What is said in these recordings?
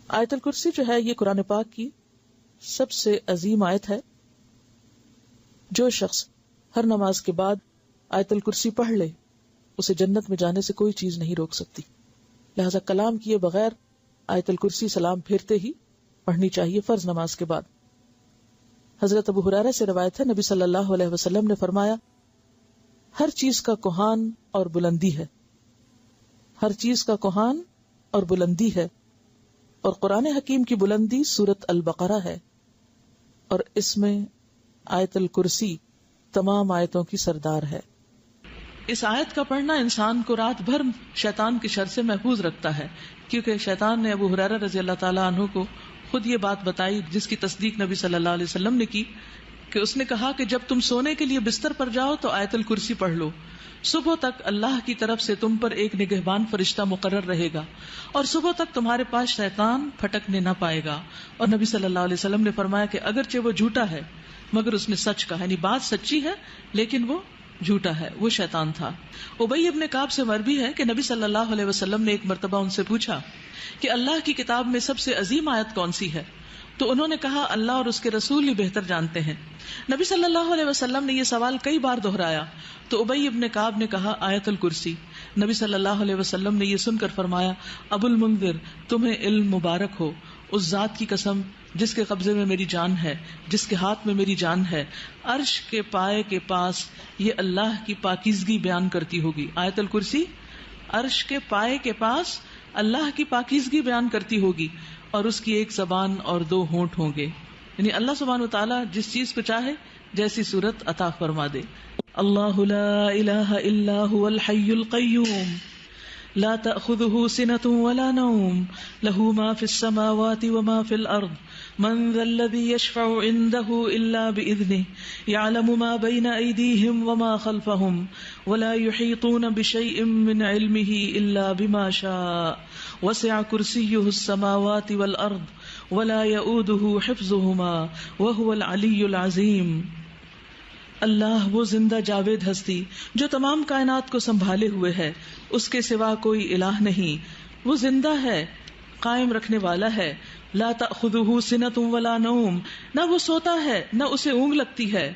آیت الکرسی جو ہے یہ قرآن پاک کی سب سے عظیم آیت ہے. جو شخص ہر نماز کے بعد آیت الکرسی پڑھ لے اسے جنت میں جانے سے کوئی چیز نہیں روک سکتی. لہذا کلام کیے بغیر آیت الکرسی سلام پھیرتے ہی پڑھنی چاہیے فرض نماز کے بعد. حضرت ابو ہریرہ سے روایت ہے نبی صلی اللہ علیہ وسلم نے فرمایا ہر چیز کا کوہان اور بلندی ہے، ہر چیز کا کوہان اور بلندی ہے، اور قرآن حکیم کی بلندی سورۃ البقرہ ہے، اور اس میں آیت الکرسی تمام آیتوں کی سردار ہے. اس آیت کا پڑھنا انسان کو رات بھر شیطان کی شر سے محفوظ رکھتا ہے، کیونکہ شیطان نے ابو ہریرہ رضی اللہ تعالیٰ عنہ کو خود یہ بات بتائی جس کی تصدیق نبی صلی اللہ علیہ وسلم نے کی کہ اس نے کہا کہ جب تم سونے کے لیے بستر پر جاؤ تو آیت الکرسی پڑھ لو، صبح تک اللہ کی طرف سے تم پر ایک نگہبان فرشتہ مقرر رہے گا اور صبح تک تمہارے پاس شیطان پھٹکنے نہ پائے گا. اور نبی صلی اللہ علیہ وسلم نے فرمایا کہ اگرچہ وہ جھوٹا ہے مگر اس نے سچ کہا، یعنی بات سچی ہے لیکن وہ جھوٹا ہے، وہ شیطان تھا. ابی ابن کعب سے مروی ہے کہ نبی صلی اللہ علیہ وسلم نے ایک مرتبہ ان سے پوچھا کہ اللہ کی کتاب میں سب سے عظیم آیت کون سی ہے؟ تو انہوں نے کہا اللہ اور اس کے رسول ہی بہتر جانتے ہیں. نبی صلی اللہ علیہ وسلم نے یہ سوال کئی بار دہرایا تو ابی ابن کعب نے کہا آیت الکرسی. نبی صلی اللہ علیہ وسلم نے یہ سن کر فرمایا ابو المنذر تمہیں علم مبارک ہو، اس ذات کی قسم جس کے قبضے میں میری جان ہے، جس کے ہاتھ میں میری جان ہے، عرش کے پائے کے پاس یہ اللہ کی پاکیزگی بیان کرتی ہوگی. آیت الکرسی عرش کے پائے کے پاس اللہ کی پاکیزگی بیان کرتی ہوگی اور اس کی ایک زبان اور دو ہونٹ ہوں گے، یعنی اللہ سبحانہ وتعالیٰ جس چیز کو چاہے جیسی صورت عطا فرما دے. اللہ لا الہ الا هو الحی القیوم لا تأخذه سنة ولا نوم له ما في السماوات وما في الأرض من ذا الذي يشفع عنده إلا بإذنه يعلم ما بين أيديهم وما خلفهم ولا يحيطون بشيء من علمه إلا بما شاء وسع كرسيه السماوات والأرض ولا يؤوده حفظهما وهو العلي العظيم. اللہ وہ زندہ جاوید ہستی جو تمام کائنات کو سنبھالے ہوئے ہے، اس کے سوا کوئی الہ نہیں، وہ زندہ ہے، قائم رکھنے والا ہے. لا تأخذہ سنۃ ولا نوم نہ وہ سوتا ہے نہ اسے اونگ لگتی ہے.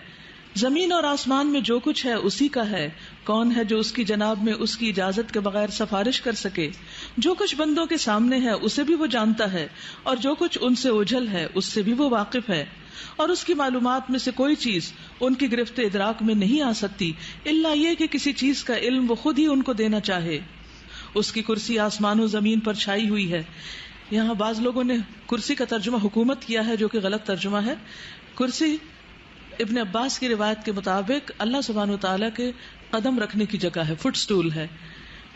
زمین اور آسمان میں جو کچھ ہے اسی کا ہے. کون ہے جو اس کی جناب میں اس کی اجازت کے بغیر سفارش کر سکے؟ جو کچھ بندوں کے سامنے ہے اسے بھی وہ جانتا ہے اور جو کچھ ان سے اوجھل ہے اس سے بھی وہ واقف ہے، اور اس کی معلومات میں سے کوئی چیز ان کی گرفت ادراک میں نہیں آ سکتی الا یہ کہ کسی چیز کا علم وہ خود ہی ان کو دینا چاہے. اس کی کرسی آسمان و زمین پر چھائی ہوئی ہے. یہاں بعض لوگوں نے کرسی کا ترجمہ حکومت کیا ہے جو کہ غلط ترجمہ ہے. کرسی ابن عباس کی روایت کے مطابق اللہ سبحانہ وتعالیٰ کے قدم رکھنے کی جگہ ہے، فٹ سٹول ہے.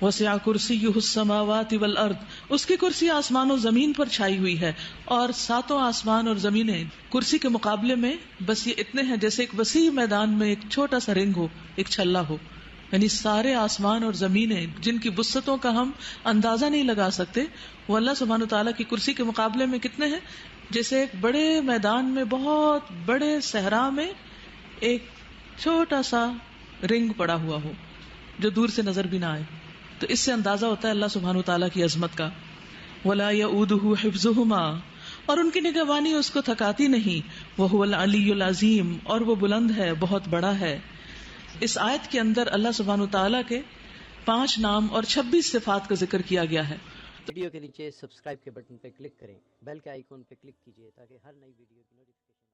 وسع کرسیہ السماوات والارض اس کی کرسی آسمان و زمین پر چھائی ہوئی ہے، اور ساتوں آسمان اور زمینیں کرسی کے مقابلے میں بس یہ اتنے ہیں جیسے ایک وسیع میدان میں ایک چھوٹا سا رنگ ہو، ایک چھلا ہو. یعنی سارے آسمان اور زمینیں جن کی وسعتوں کا ہم اندازہ نہیں لگا سکتے، وہ اللہ سبحانہ وتعالیٰ کی کرسی کے مقابلے میں کتنے ہیں؟ جیسے ایک بڑے میدان میں بہت بڑے صحرا میں ایک چھوٹا سا رنگ پڑا ہوا ہو جو دور سے نظر بھی نہ آئے. تو اس سے اندازہ ہوتا ہے اللہ سبحانہ وتعالیٰ کی عظمت کا. ولا یؤودہ حفظہما اور ان کی نگہبانی اس کو تھکاتی نہیں. وہو العلی العظیم اور وہ بلند ہے، بہت بڑا ہے. اس آیت کے اندر اللہ سبحانہ وتعالیٰ کے 5 نام اور 26 صفات کا ذکر کیا گیا ہے. ویڈیو کے نیچے سبسکرائب کے بٹن پہ کلک کریں، بیل کے آئیکن پہ کلک کیجیے تاکہ ہر نئی ویڈیو کی نوٹیفکیشن